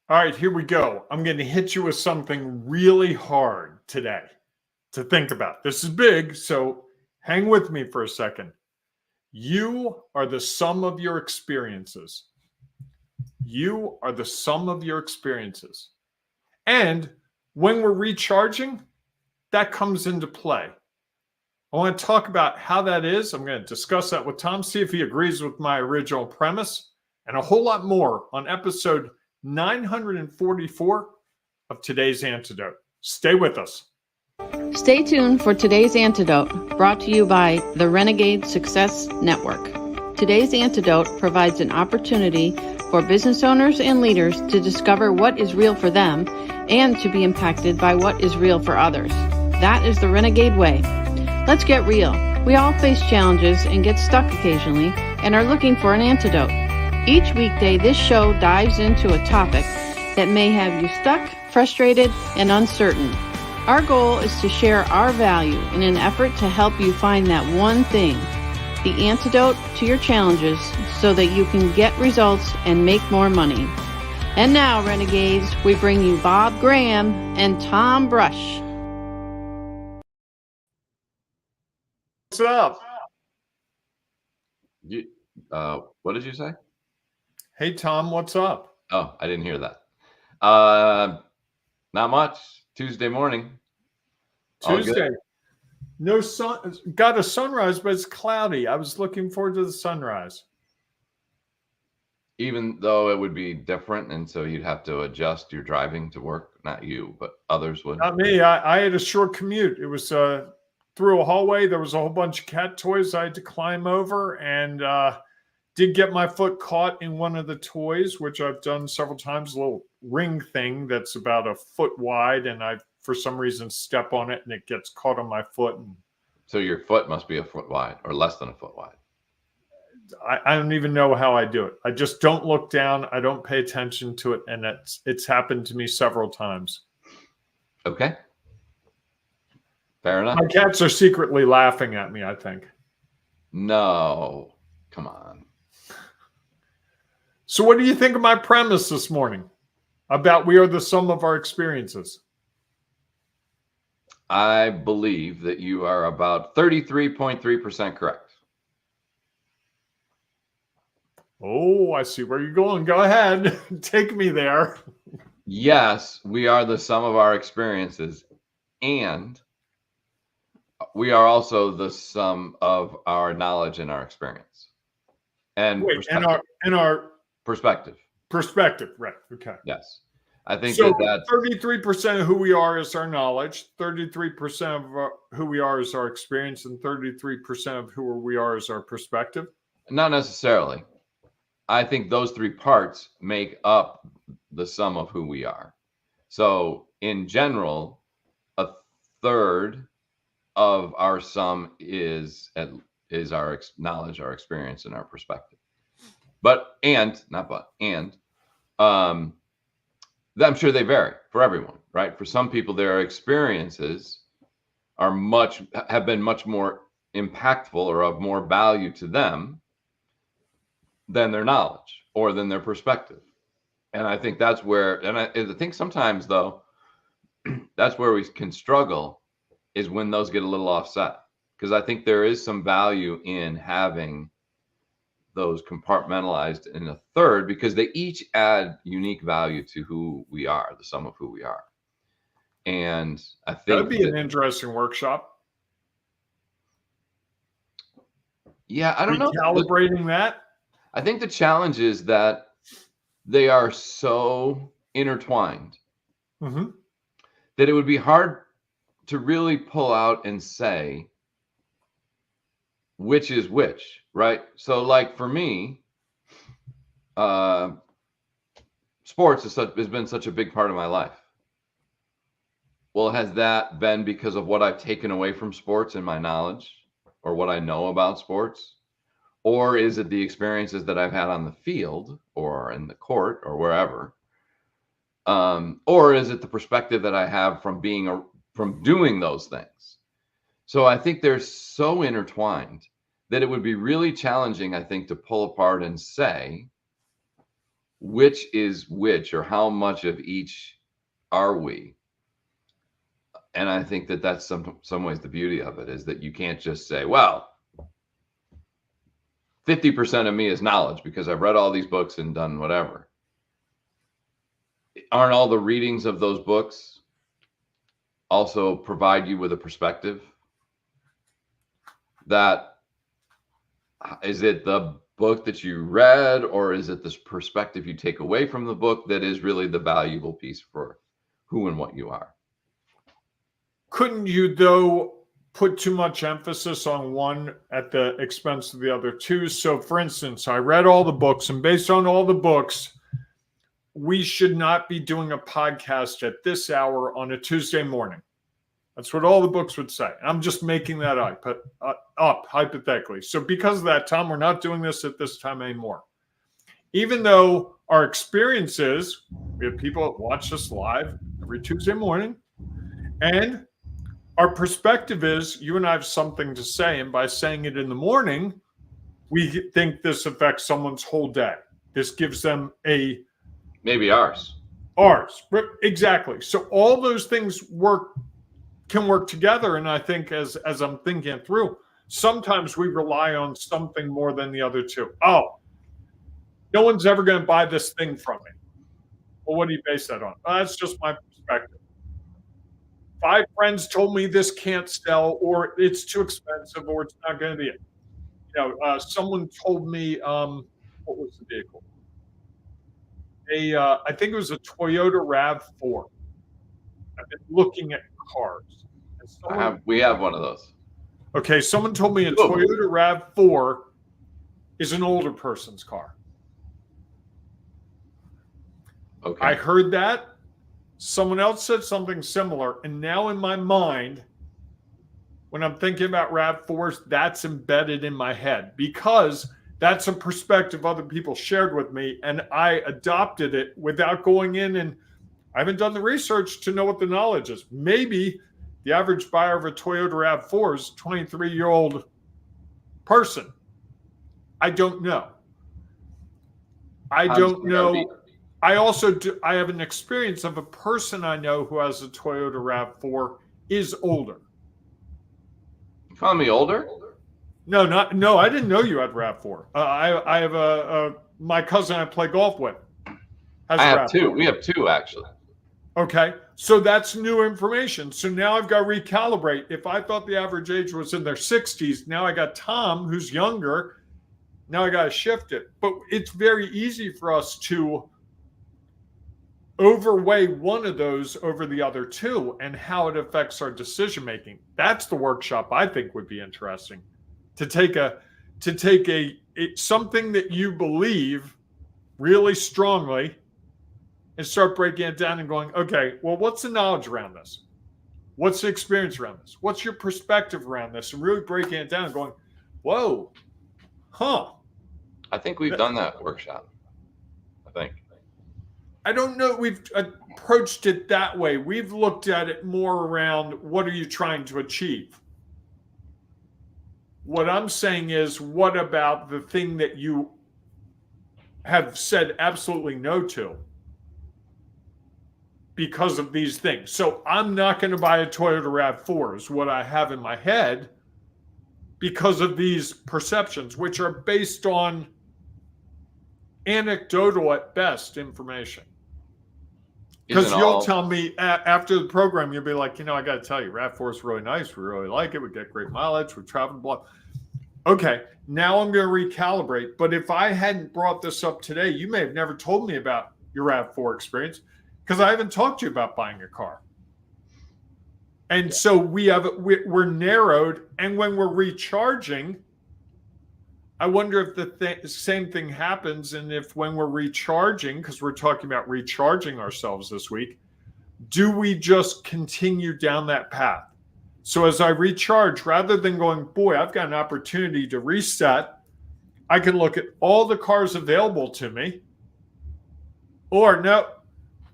All right, here we go. I'm going to hit you with something really hard today to think about. This is big, so hang with me for a second. You are the sum of your experiences. You are the sum of your experiences. And when we're recharging, that comes into play. I want to talk about how that is. I'm going to discuss that with Tom, see if he agrees with my original premise, and a whole lot more on episode 944 of today's Antidote. Stay with us. Stay tuned for today's Antidote, brought to you by the Renegade Success Network. Today's Antidote provides an opportunity for business owners and leaders to discover what is real for them and to be impacted by what is real for others. That is the Renegade way. Let's get real. We all face challenges and get stuck occasionally and are looking for an antidote. Each weekday, this show dives into a topic that may have you stuck, frustrated, and uncertain. Our goal is to share our value in an effort to help you find that one thing, the antidote to your challenges, so that you can get results and make more money. And now, Renegades, we bring you Bob Graham and Tom Brush. What's up? What did you say? Hey, Tom, what's up? Oh, I didn't hear that. Not much. Tuesday morning. Tuesday. No sun. Got a sunrise, but it's cloudy. I was looking forward to the sunrise. Even though it would be different, and so you'd have to adjust your driving to work. Not you, but others would. Not me. I had a short commute. It was through a hallway. There was a whole bunch of cat toys I had to climb over, and did get my foot caught in one of the toys, which I've done several times, a little ring thing that's about a foot wide, and I, for some reason, step on it, and it gets caught on my foot. And so your foot must be a foot wide or less than a foot wide. I don't even know how I do it. I just don't look down. I don't pay attention to it, and it's happened to me several times. Okay. Fair enough. My cats are secretly laughing at me, I think. No. Come on. So what do you think of my premise this morning about we are the sum of our experiences? I believe that you are about 33.3% correct. Oh, I see where you're going. Go ahead. Take me there. Yes, we are the sum of our experiences, and we are also the sum of our knowledge and our experience. And wait, and our perspective. Perspective, right. Okay. Yes. I think so that 33% of who we are is our knowledge, 33% of who we are is our experience, and 33% of who we are is our perspective. Not necessarily. I think those three parts make up the sum of who we are. So in general, a third of our sum is our knowledge, our experience, and our perspective. I'm sure they vary for everyone, right? For some people, their experiences have been much more impactful or of more value to them than their knowledge or than their perspective. And I think that's where, and I think sometimes though, that's where we can struggle, is when those get a little offset. Because I think there is some value in having those compartmentalized in a third, because they each add unique value to who we are, the sum of who we are. And I think that'd be an interesting workshop. Yeah, I don't know. Calibrating that. I think the challenge is that they are so intertwined that it would be hard to really pull out and say which is which, right? So like for me, sports has been such a big part of my life. Well, has that been because of what I've taken away from sports and my knowledge or what I know about sports? Or is it the experiences that I've had on the field or in the court or wherever? Or is it the perspective that I have from doing those things? So I think they're so intertwined that it would be really challenging, I think, to pull apart and say which is which, or how much of each are we? And I think that that's some ways the beauty of it, is that you can't just say, well, 50% of me is knowledge because I've read all these books and done whatever. Aren't all the readings of those books also provide you with a perspective? That, is it the book that you read, or is it this perspective you take away from the book that is really the valuable piece for who and what you are? Couldn't you, though, put too much emphasis on one at the expense of the other two? So, for instance, I read all the books, and based on all the books, we should not be doing a podcast at this hour on a Tuesday morning. That's what all the books would say. I'm just making that up hypothetically. So because of that, Tom, we're not doing this at this time anymore. Even though our experience is, we have people that watch us live every Tuesday morning, and our perspective is you and I have something to say, and by saying it in the morning, we think this affects someone's whole day. This gives them maybe ours. Exactly. So all those things can work together. And I think as I'm thinking through, sometimes we rely on something more than the other two. Oh, no one's ever going to buy this thing from me. Well, what do you base that on? That's just my perspective. 5 friends told me this can't sell, or it's too expensive, or it's not going to be it. Someone told me, what was the vehicle? I think it was a Toyota RAV4. I've been looking at cars. We have one of those. Okay, someone told me a Toyota RAV4 is an older person's car. Okay. I heard that. Someone else said something similar. And now in my mind, when I'm thinking about RAV4s, that's embedded in my head because that's a perspective other people shared with me. And I adopted it without going in, and I haven't done the research to know what the knowledge is. Maybe the average buyer of a Toyota RAV4 is a 23-year-old person. I don't know. I don't know. I also do. I have an experience of a person I know who has a Toyota RAV4 is older. You calling me older? No, I didn't know you had RAV4. I have my cousin I play golf with. I have two. We have two actually. Okay, so that's new information. So now I've got to recalibrate. If I thought the average age was in their 60s, now I got Tom who's younger. Now I got to shift it. But it's very easy for us to overweigh one of those over the other two and how it affects our decision making. That's the workshop I think would be interesting. To take something that you believe really strongly and start breaking it down and going, okay, well, what's the knowledge around this? What's the experience around this? What's your perspective around this? And really breaking it down and going, whoa, huh. I think we've done that workshop. I don't know. We've approached it that way. We've looked at it more around what are you trying to achieve? What I'm saying is, what about the thing that you have said absolutely no to because of these things? So I'm not going to buy a Toyota RAV4 is what I have in my head because of these perceptions, which are based on anecdotal at best information. Because you'll tell me after the program, you'll be like, I got to tell you, RAV4 is really nice. We really like it. We get great mileage. We travel, blah. Okay, now I'm going to recalibrate. But if I hadn't brought this up today, you may have never told me about your RAV4 experience because I haven't talked to you about buying a car. And so we're narrowed. And when we're recharging, I wonder if the same thing happens, and if when we're recharging, because we're talking about recharging ourselves this week, do we just continue down that path? So as I recharge, rather than going, boy, I've got an opportunity to reset, I can look at all the cars available to me, or no,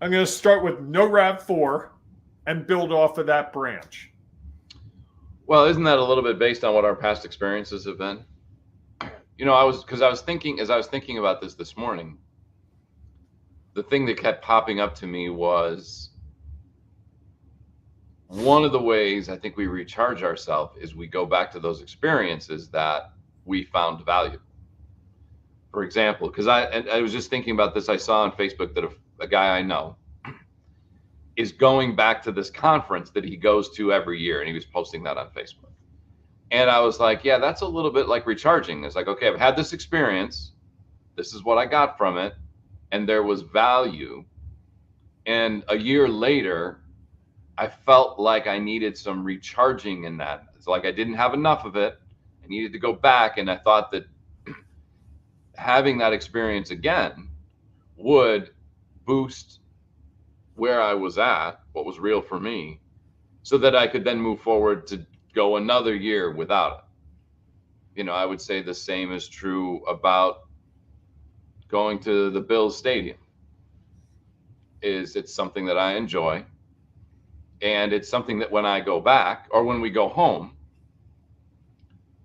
I'm going to start with no RAV4 and build off of that branch. Well, isn't that a little bit based on what our past experiences have been? I was thinking about this morning, the thing that kept popping up to me was one of the ways I think we recharge ourselves is we go back to those experiences that we found valuable. For example, because I was just thinking about this. I saw on Facebook that a guy I know is going back to this conference that he goes to every year, and he was posting that on Facebook. And I was like, yeah, that's a little bit like recharging. It's like, okay, I've had this experience. This is what I got from it. And there was value. And a year later, I felt like I needed some recharging in that. It's like I didn't have enough of it. I needed to go back. And I thought that having that experience again would boost where I was at, what was real for me, so that I could then move forward to go another year without it. You know, I would say the same is true about going to the Bills Stadium. It's something that I enjoy, and it's something that when I go back or when we go home,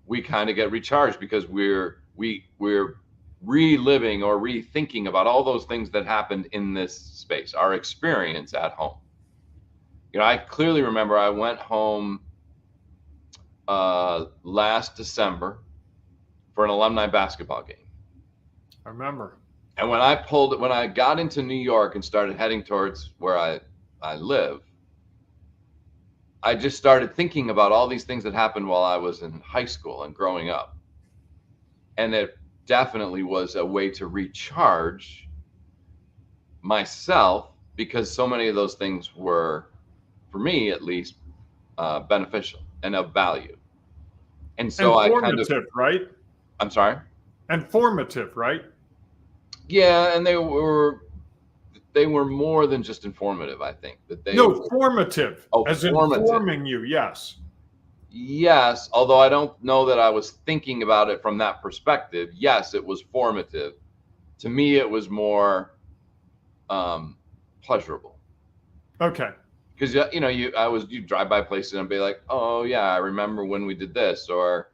we kind of get recharged because we're reliving or rethinking about all those things that happened in this space, our experience at home. You know, I clearly remember I went home last December for an alumni basketball game. I remember. And when I got into New York and started heading towards where I live, I just started thinking about all these things that happened while I was in high school and growing up. And it definitely was a way to recharge myself because so many of those things were, for me at least, beneficial and of value. And so I kind of, right? I'm sorry? And formative, right? Yeah, and they were more than just informative, I think. Formative. Oh, as formative. Informing you, yes. Yes, although I don't know that I was thinking about it from that perspective. Yes, it was formative. To me, it was more pleasurable. Okay. Because you drive by places and be like, oh yeah, I remember when we did this, or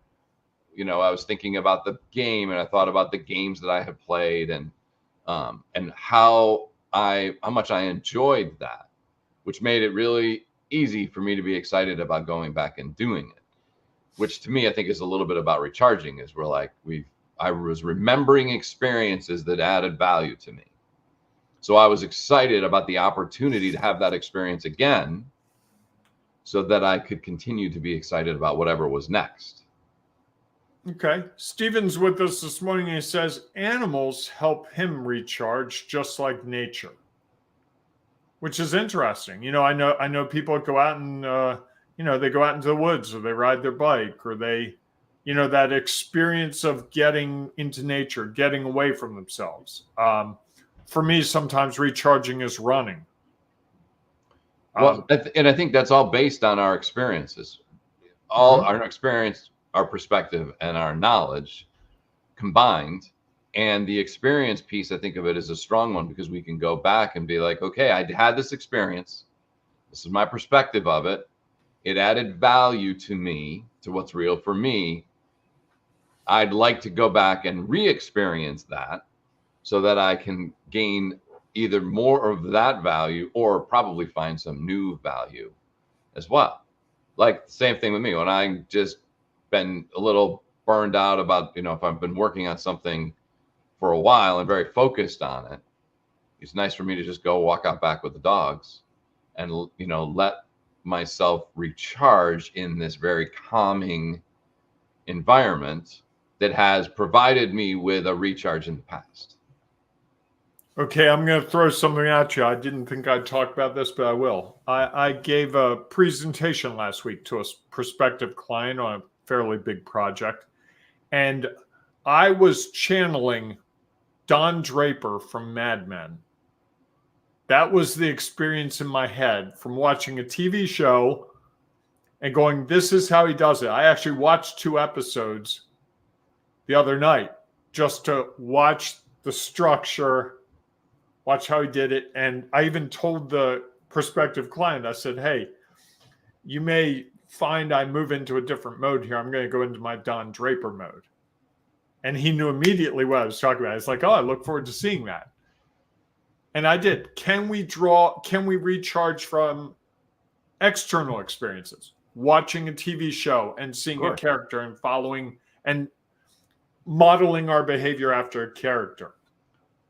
I was thinking about the game and I thought about the games that I had played and how much I enjoyed that, which made it really easy for me to be excited about going back and doing it, which to me, I think is a little bit about recharging is I was remembering experiences that added value to me. So I was excited about the opportunity to have that experience again so that I could continue to be excited about whatever was next. Okay. Stephen's with us this morning and he says animals help him recharge just like nature, which is interesting. I know people go out and, they go out into the woods or they ride their bike or they, that experience of getting into nature, getting away from themselves. For me, sometimes recharging is running. Well, and I think that's all based on our experiences, our experience, our perspective, and our knowledge combined. And the experience piece, I think of it as a strong one because we can go back and be like, okay, I had this experience. This is my perspective of it. It added value to me, to what's real for me. I'd like to go back and re-experience that so that I can gain either more of that value or probably find some new value as well. Like the same thing with me when I just been a little burned out about, if I've been working on something for a while and very focused on it, it's nice for me to just go walk out back with the dogs and, let myself recharge in this very calming environment that has provided me with a recharge in the past. Okay, I'm going to throw something at you. I didn't think I'd talk about this, but I will. I gave a presentation last week to a prospective client on a fairly big project, and I was channeling Don Draper from Mad Men. That was the experience in my head from watching a TV show and going, this is how he does it. I actually watched 2 episodes the other night just to watch the structure, watch how he did it. And I even told the prospective client, I said, hey, you may find I move into a different mode here. I'm going to go into my Don Draper mode. And he knew immediately what I was talking about. It's like, oh, I look forward to seeing that. And I did. Can we recharge from external experiences? Watching a TV show and seeing a character and following and modeling our behavior after a character.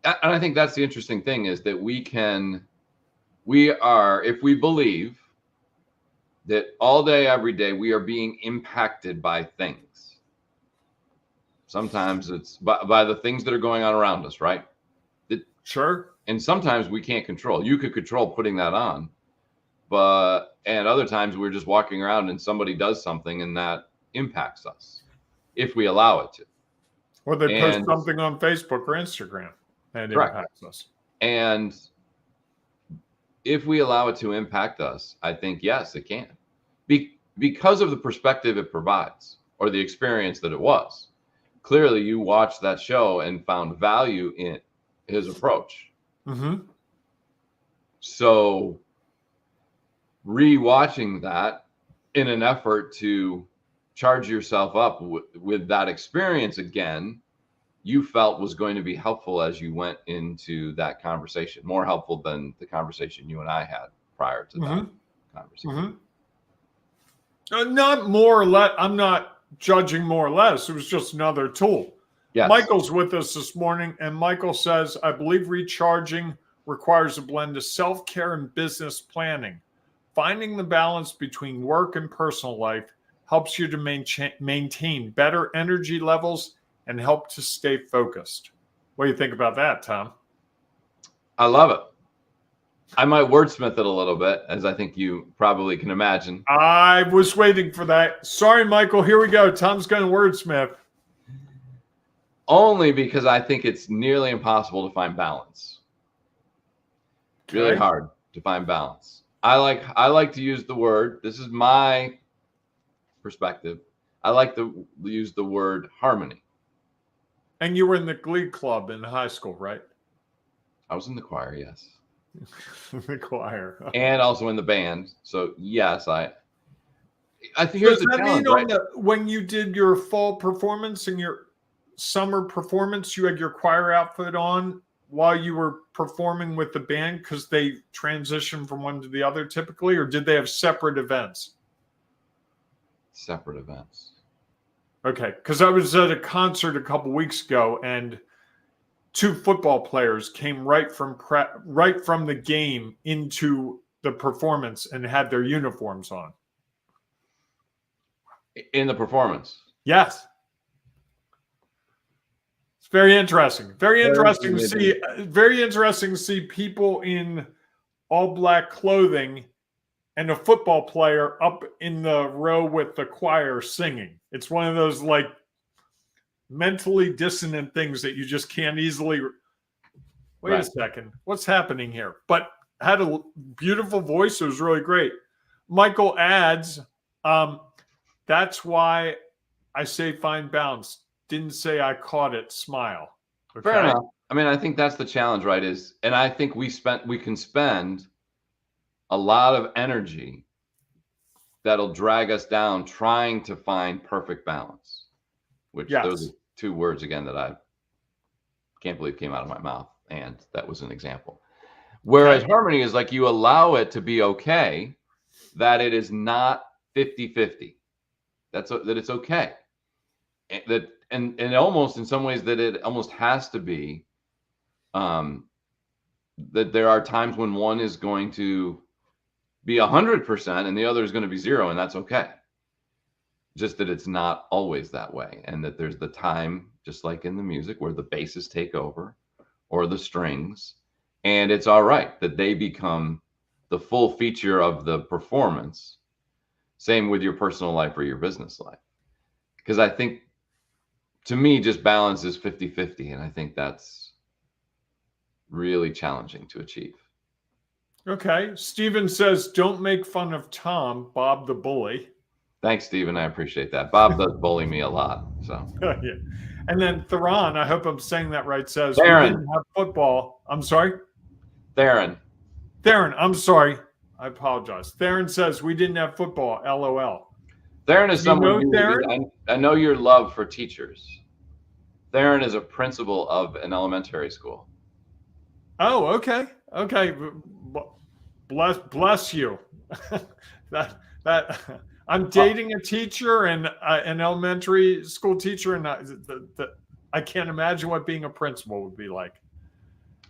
And I think that's the interesting thing, is that if we believe that all day, every day, we are being impacted by things. Sometimes it's by the things that are going on around us, right? Sure. And sometimes we can't control. You could control putting that on, and other times we're just walking around and somebody does something and that impacts us if we allow it to. Or they post something on Facebook or Instagram and it impacts us. And if we allow it to impact us, I think, yes, it can. Because of the perspective it provides or the experience that it was. Clearly, you watched that show and found value in his approach. Mm-hmm. So rewatching that in an effort to charge yourself up with that experience again, you felt was going to be helpful as you went into that conversation, more helpful than the conversation you and I had prior to that conversation. Not more or less. I'm not judging more or less. It was just another tool. Yes. Michael's with us this morning, and Michael says, I believe recharging requires a blend of self-care and business planning. Finding the balance between work and personal life helps you to maintain better energy levels and help to stay focused. What do you think about that, Tom? I love it. I might wordsmith it a little bit, as I think you probably can imagine. I was waiting for that. Sorry, Michael. Here we go. Tom's going to wordsmith. Only because I think it's nearly impossible to find balance. Okay. Really hard to find balance. I like to use the word, this is my perspective, I like to use the word harmony. And you were in the Glee Club in high school, right? I was in the choir, yes. The choir. And also in the band. So yes, I think here's the challenge, right? When you did your fall performance and your summer performance, you had your choir outfit on while you were performing with the band because they transition from one to the other typically, or did they have separate events? Separate events. Okay, because I was at a concert a couple weeks ago and 2 football players came right from the game into the performance and had their uniforms on. In the performance? Yes. It's very interesting. Very interesting to see people in all black clothing and a football player up in the row with the choir singing. It's one of those like mentally dissonant things that you just can't easily. Wait a second, what's happening here? But had a beautiful voice. It was really great. Michael adds, that's why I say find balance. Didn't say I caught it. Smile. Okay? Fair enough. I mean, I think that's the challenge, right? And I think we can spend a lot of energy that'll drag us down trying to find perfect balance, which those are 2 words again that I can't believe came out of my mouth. And that was an example. Whereas harmony is like you allow it to be okay, that it is not 50-50. That it's okay. And almost in some ways that it almost has to be that there are times when one is going to be 100% and the other is going to be 0, and that's okay. Just that it's not always that way, and that there's the time, just like in the music, where the basses take over or the strings, and it's all right that they become the full feature of the performance. Same with your personal life or your business life. Because I think, to me, just balance is 50-50, and I think that's really challenging to achieve. Okay. Steven says, don't make fun of Tom, Bob the bully. Thanks, Steven. I appreciate that. Bob does bully me a lot. So. Yeah. And then Theron, I hope I'm saying that right, says, Theron. We didn't have football. I'm sorry? Theron, I'm sorry. I apologize. Theron says, we didn't have football. LOL. Theron is someone Theron? I know your love for teachers. Theron is a principal of an elementary school. Oh, okay. Okay. Bless you. that I'm dating a teacher and an elementary school teacher, and I can't imagine what being a principal would be like.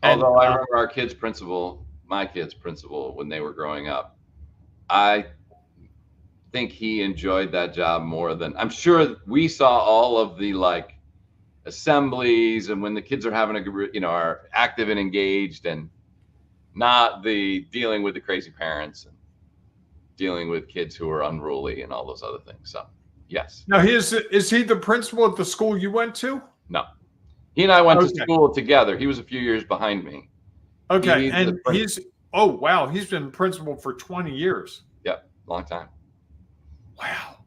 And Although I remember our kids' principal, my kids' principal, when they were growing up, I think he enjoyed that job more than I'm sure we saw all of the like assemblies and when the kids are having are active and engaged and not the dealing with the crazy parents and dealing with kids who are unruly and all those other things. So yes. Now is he the principal at the school you went to? No. He and I went to Okay. school together. He was a few years behind me. Okay. And oh wow, he's been principal for 20 years. Yep, long time. Wow.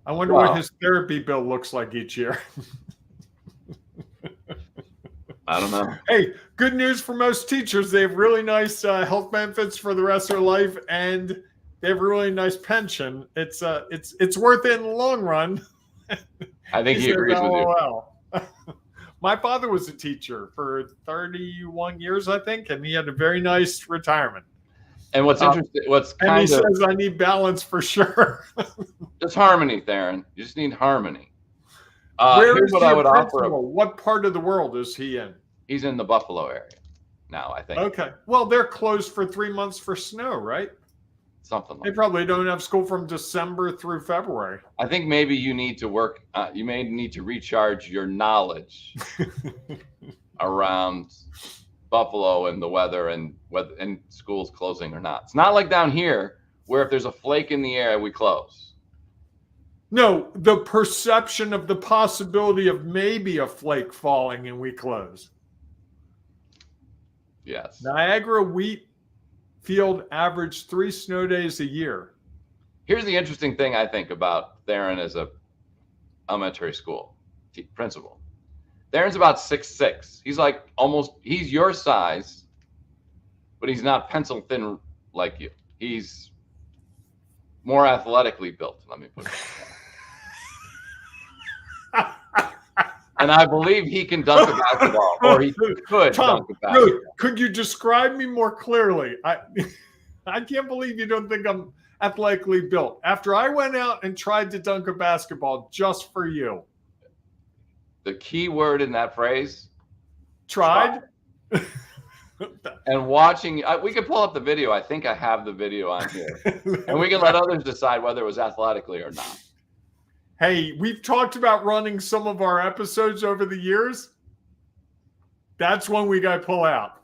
I wonder what his therapy bill looks like each year. I don't know. Hey, good news for most teachers. They have really nice health benefits for the rest of their life, and they have a really nice pension. It's worth it in the long run. I think he agrees with you. Well. My father was a teacher for 31 years, I think, and he had a very nice retirement. And what's interesting, and he says I need balance for sure. Just harmony, Theron. You just need harmony. Where is what I would offer? What part of the world is he in? He's in the Buffalo area now, I think. Okay. Well, they're closed for 3 months for snow, right? Something like They probably don't have school from December through February. I think maybe you need to work. You may need to recharge your knowledge around Buffalo and the weather and whether and schools closing or not. It's not like down here where if there's a flake in the air, we close. No, the perception of the possibility of maybe a flake falling and we close. Yes. Niagara wheat field averaged 3 snow days a year. Here's the interesting thing I think about Theron as a elementary school principal. Theron's about 6'6". He's like he's your size, but he's not pencil thin like you. He's more athletically built, let me put it that way. And I believe he can dunk a basketball, or he could dunk a basketball. Really, could you describe me more clearly? I can't believe you don't think I'm athletically built. After I went out and tried to dunk a basketball just for you. The key word in that phrase? Tried? And watching, we could pull up the video. I think I have the video on here. And we can let others decide whether it was athletically or not. Hey, we've talked about running some of our episodes over the years. That's one we got to pull out.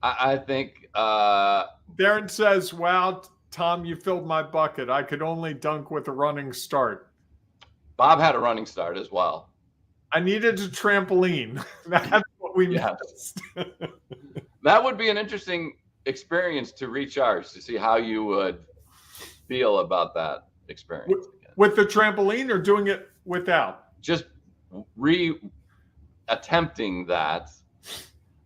I think. Darren says, wow, Tom, you filled my bucket. I could only dunk with a running start. Bob had a running start as well. I needed a trampoline. That's what we missed. That would be an interesting experience to recharge, to see how you would feel about that experience. With the trampoline or doing it without? Just attempting that,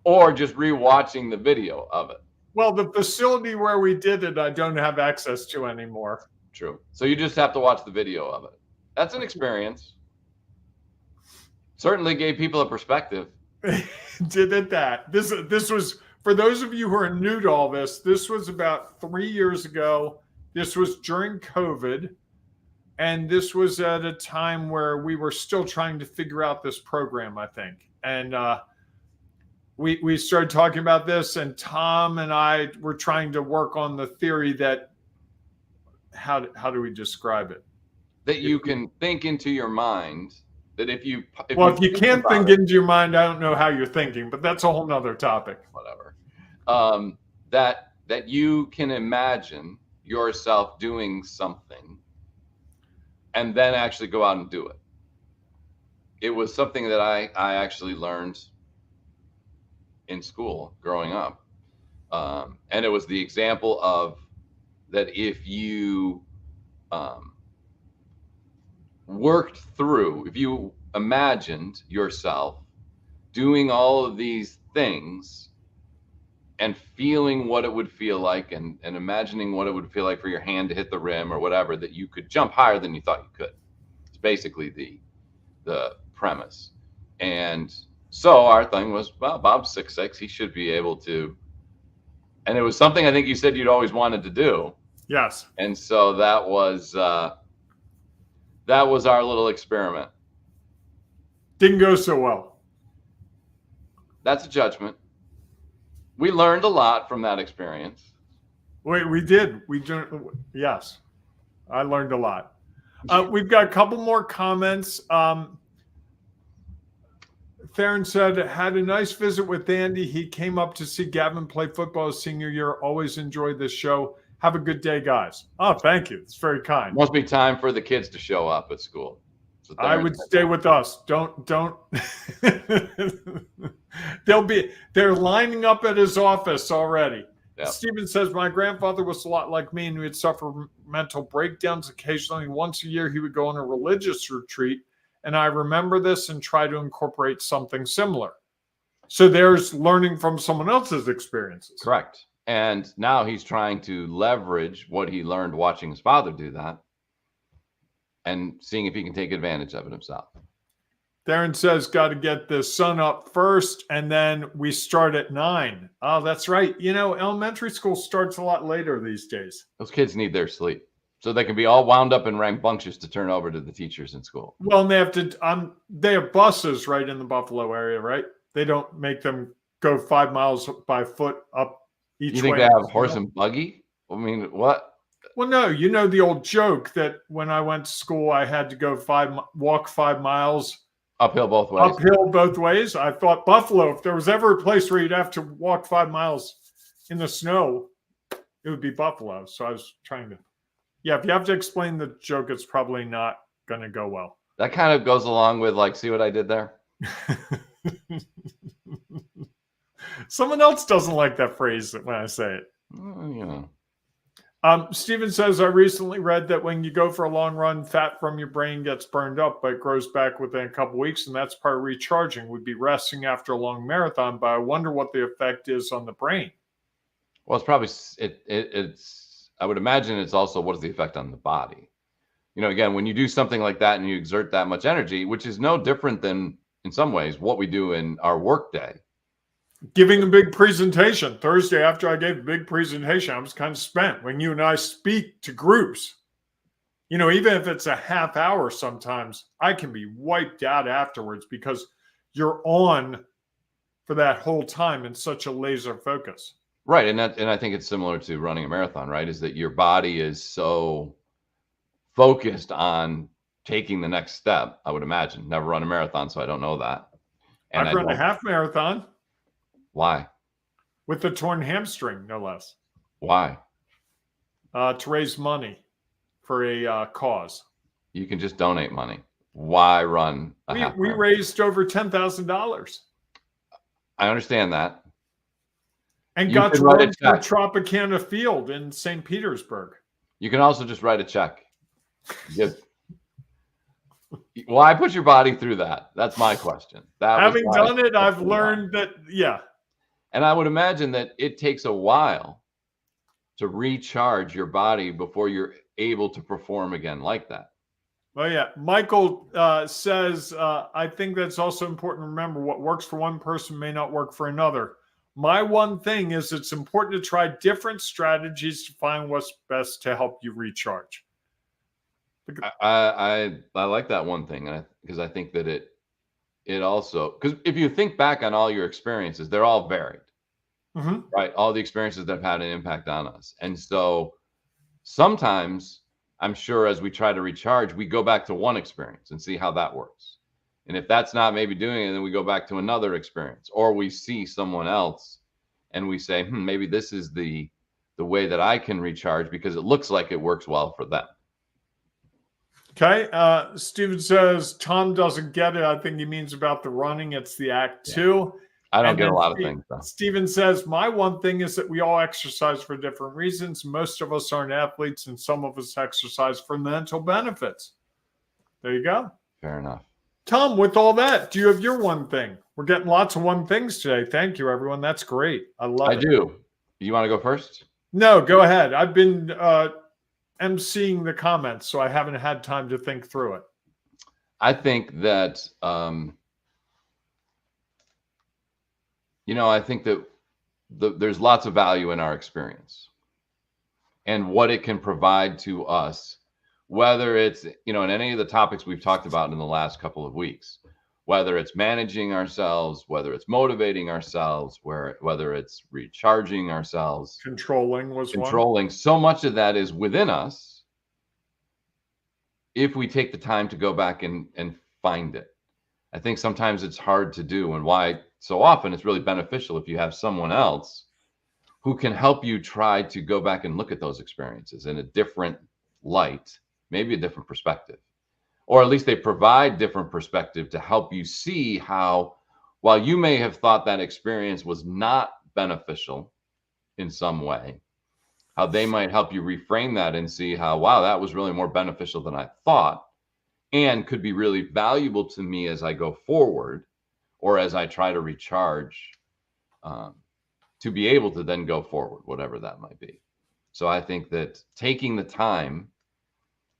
or just rewatching the video of it. Well, the facility where we did it, I don't have access to anymore. True. So you just have to watch the video of it. That's an experience. Certainly gave people a perspective. Did it that. This was, for those of you who are new to all this was about 3 years ago. This was during COVID. And this was at a time where we were still trying to figure out this program, I think. And we started talking about this, and Tom and I were trying to work on the theory that, how do we describe it? That you can think into your mind that if you can't think into your mind, I don't know how you're thinking, but that's a whole nother topic. Whatever. That you can imagine yourself doing something and then actually go out and do it. It was something that I actually learned in school growing up. And it was the example of that if you worked through, if you imagined yourself doing all of these things and feeling what it would feel like and imagining what it would feel like for your hand to hit the rim or whatever, that you could jump higher than you thought you could. It's basically the premise. And So our thing was, well, Bob's 6'6". He should be able to. And it was something I think you said you'd always wanted to do. Yes. And so that was our little experiment. Didn't go so well. That's a judgment. We learned a lot from that experience. We did. Yes. I learned a lot. We've got a couple more comments. Theron said, had a nice visit with Andy. He came up to see Gavin play football his senior year. Always enjoyed this show. Have a good day, guys. Oh, thank you. It's very kind. Must be time for the kids to show up at school. So I would stay with us. Don't. They're lining up at his office already. Yep. Stephen says, my grandfather was a lot like me and he would suffer mental breakdowns occasionally. Once a year, he would go on a religious retreat. And I remember this and try to incorporate something similar. So there's learning from someone else's experiences. Correct. And now he's trying to leverage what he learned watching his father do that and seeing if he can take advantage of it himself. Darren says, got to get the sun up first, and then we start at 9. Oh, that's right. You know, elementary school starts a lot later these days. Those kids need their sleep so they can be all wound up and rambunctious to turn over to the teachers in school. Well, and they have buses right in the Buffalo area, right? They don't make them go 5 miles by foot up each way. You think they have horse and buggy? I mean, what? Well, no, you know the old joke that when I went to school, I had to go walk 5 miles. Uphill both ways. Uphill both ways. I thought Buffalo, if there was ever a place where you'd have to walk 5 miles in the snow, it would be Buffalo. So I was trying to. Yeah, if you have to explain the joke, it's probably not going to go well. That kind of goes along with like, see what I did there? Someone else doesn't like that phrase when I say it. You know. Steven says, I recently read that when you go for a long run, fat from your brain gets burned up, but it grows back within a couple weeks, and that's part of recharging. We'd be resting after a long marathon, but I wonder what the effect is on the brain. Well, it's probably it's. I would imagine it's also what is the effect on the body. You know, again, when you do something like that and you exert that much energy, which is no different than in some ways what we do in our work day. Giving a big presentation. Thursday, after I gave a big presentation, I was kind of spent. When you and I speak to groups, you know, even if it's a half hour sometimes, I can be wiped out afterwards because you're on for that whole time in such a laser focus. Right. And I think it's similar to running a marathon, right? Is that your body is so focused on taking the next step, I would imagine. Never run a marathon, so I don't know that. And I've run a half marathon. Why? With a torn hamstring, no less. Why? To raise money for a cause. You can just donate money. Why run a half we raised over $10,000. I understand that. And got to run for Tropicana Field in St. Petersburg. You can also just write a check. Why put your body through that? That's my question. Having done it, I've learned that, yeah. And I would imagine that it takes a while to recharge your body before you're able to perform again like that. Oh, yeah. Michael says, I think that's also important to remember. What works for one person may not work for another. My one thing is it's important to try different strategies to find what's best to help you recharge. I like that one thing because I think that it also, because if you think back on all your experiences, they're all varied, right? All the experiences that have had an impact on us. And so sometimes I'm sure as we try to recharge, we go back to one experience and see how that works. And if that's not maybe doing it, then we go back to another experience, or we see someone else and we say, maybe this is the way that I can recharge because it looks like it works well for them. Okay. Steven says, Tom doesn't get it. I think he means about the running. It's the act too. I don't get a lot of things, though. Steven says, my one thing is that we all exercise for different reasons. Most of us aren't athletes, and some of us exercise for mental benefits. There you go. Fair enough. Tom, with all that, do you have your one thing? We're getting lots of one things today. Thank you, everyone. That's great. I love it. I do. You want to go first? No, go ahead. I've been emceeing the comments, so I haven't had time to think through it. I think that I think that there's lots of value in our experience and what it can provide to us, whether it's, in any of the topics we've talked about in the last couple of weeks, whether it's managing ourselves, whether it's motivating ourselves, whether it's recharging ourselves, controlling. So much of that is within us if we take the time to go back and find it. I think sometimes it's hard to do, and why so often it's really beneficial if you have someone else who can help you try to go back and look at those experiences in a different light, maybe a different perspective, or at least they provide different perspective to help you see how, while you may have thought that experience was not beneficial in some way, how they might help you reframe that and see how, wow, that was really more beneficial than I thought, and could be really valuable to me as I go forward or as I try to recharge, to be able to then go forward, whatever that might be. So I think that taking the time,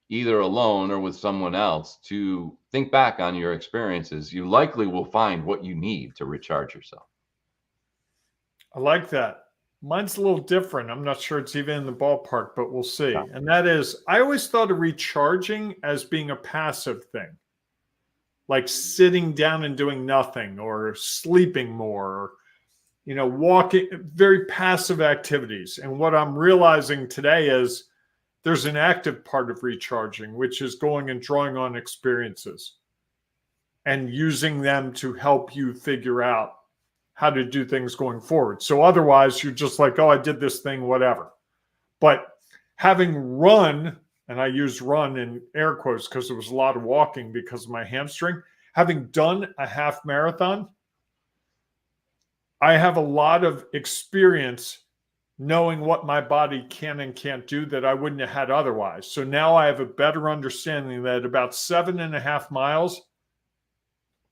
either alone or with someone else, to think back on your experiences, you likely will find what you need to recharge yourself. I like that. Mine's a little different. I'm not sure it's even in the ballpark, but we'll see. Yeah. And that is, I always thought of recharging as being a passive thing, like sitting down and doing nothing, or sleeping more, or, walking, very passive activities. And what I'm realizing today is there's an active part of recharging, which is going and drawing on experiences and using them to help you figure out how to do things going forward. So otherwise you're just like, oh, I did this thing, whatever. But having run, and I use run in air quotes because there was a lot of walking because of my hamstring, having done a half marathon, I have a lot of experience knowing what my body can and can't do that I wouldn't have had otherwise. So now I have a better understanding that about 7.5 miles,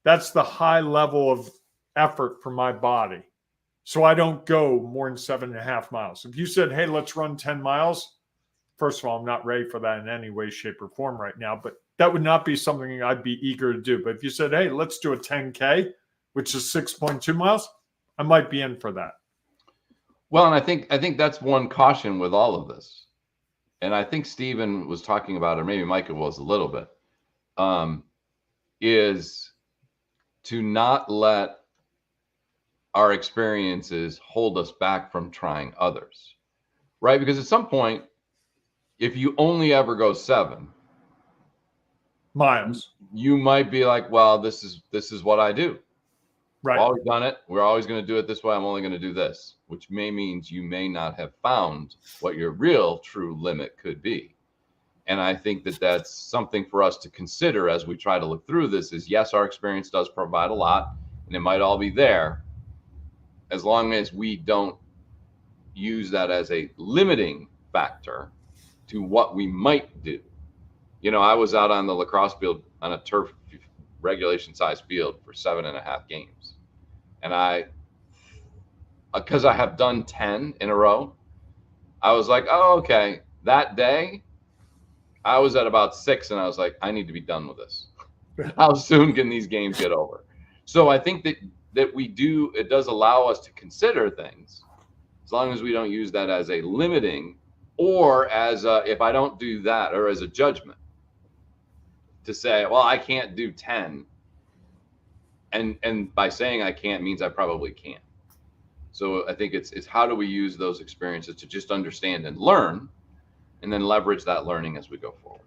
that's the high level of effort for my body. So I don't go more than 7.5 miles. If you said, hey, let's run 10 miles, first of all, I'm not ready for that in any way, shape, or form right now, but that would not be something I'd be eager to do. But if you said, hey, let's do a 10K, which is 6.2 miles, I might be in for that. Well, and I think that's one caution with all of this. And I think Stephen was talking about, or maybe Micah was a little bit, is to not let our experiences hold us back from trying others, right? Because at some point, if you only ever go 7 miles, you might be like, well, this is what I do. Right. I've always done it. We're always going to do it this way. I'm only going to do this, which means you may not have found what your real true limit could be. And I think that that's something for us to consider as we try to look through this is, yes, our experience does provide a lot, and it might all be there, as long as we don't use that as a limiting factor to what we might do. I was out on the lacrosse field on a turf regulation size field for 7.5 games. And because I have done 10 in a row, I was like, oh, okay. That day, I was at about 6 and I was like, I need to be done with this. How soon can these games get over? So I think that it does allow us to consider things, as long as we don't use that as a limiting or as if I don't do that, or as a judgment to say, well, I can't do 10. And by saying I can't means I probably can't. So I think it's how do we use those experiences to just understand and learn, and then leverage that learning as we go forward.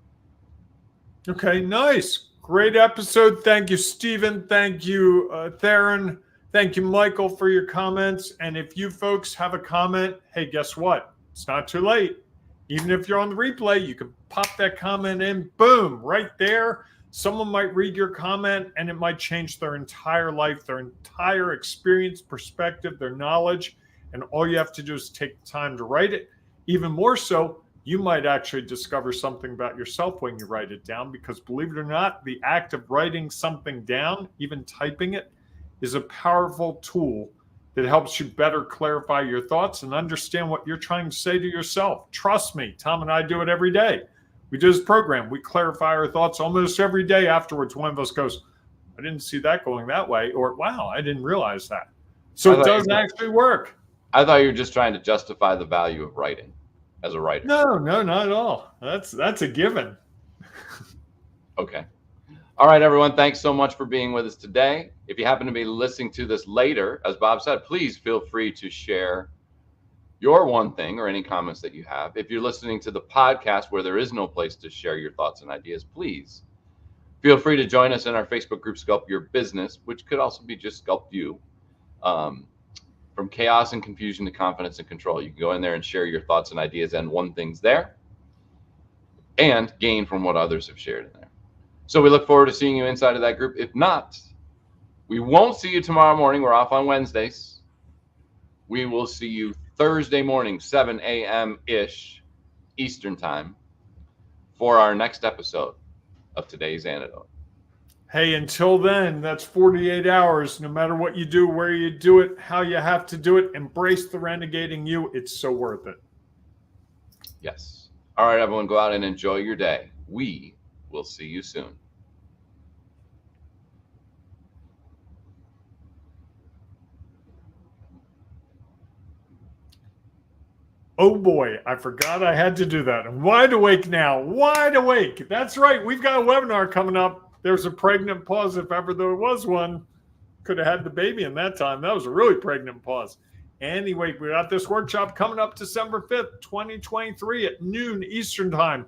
Okay, nice. Great episode. Thank you, Stephen. Thank you, Theron. Thank you, Michael, for your comments. And if you folks have a comment, hey, guess what? It's not too late. Even if you're on the replay, you can pop that comment in, boom, right there. Someone might read your comment and it might change their entire life, their entire experience, perspective, their knowledge. And all you have to do is take the time to write it. Even more so, you might actually discover something about yourself when you write it down, because believe it or not, the act of writing something down, even typing it, is a powerful tool that helps you better clarify your thoughts and understand what you're trying to say to yourself. Trust me, Tom and I do it every day. We do this program. We clarify our thoughts almost every day afterwards. One of us goes, I didn't see that going that way, or wow, I didn't realize that. So it does actually work. I thought you were just trying to justify the value of writing as a writer. No, not at all. That's a given. Okay. All right, everyone. Thanks so much for being with us today. If you happen to be listening to this later, as Bob said, please feel free to share your one thing or any comments that you have. If you're listening to the podcast where there is no place to share your thoughts and ideas, please feel free to join us in our Facebook group, Sculpt Your Business, which could also be just Sculpt You. From chaos and confusion to confidence and control. You can go in there and share your thoughts and ideas and one things there and gain from what others have shared in there. So we look forward to seeing you inside of that group. If not, we won't see you tomorrow morning. We're off on Wednesdays. We will see you Thursday morning, 7 a.m.-ish Eastern time for our next episode of Today's Antidote. Hey, until then, that's 48 hours. No matter what you do, where you do it, how you have to do it, embrace the renegading you. It's so worth it. Yes. All right, everyone, go out and enjoy your day. We will see you soon. Oh boy, I forgot I had to do that. I'm wide awake now. Wide awake. That's right. We've got a webinar coming up. There's a pregnant pause, if ever there was one. Could have had the baby in that time. That was a really pregnant pause. Anyway, we got this workshop coming up December 5th, 2023 at noon Eastern time.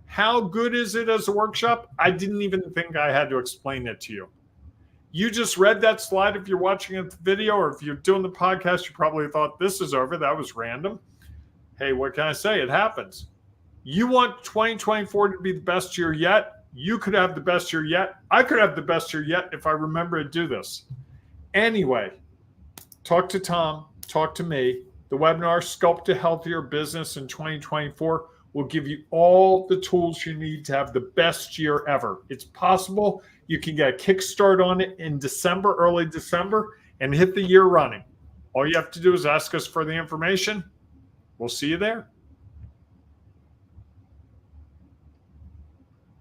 How good is it as a workshop? I didn't even think I had to explain it to you. You just read that slide if you're watching a video, or if you're doing the podcast, you probably thought this is over. That was random. Hey, what can I say? It happens. You want 2024 to be the best year yet? You could have the best year yet. I could have the best year yet if I remember to do this. Anyway, talk to Tom, talk to me. The webinar, Sculpt a Healthier Business in 2024, will give you all the tools you need to have the best year ever. It's possible. You can get a kickstart on it in December, early December, and hit the year running. All you have to do is ask us for the information. We'll see you there.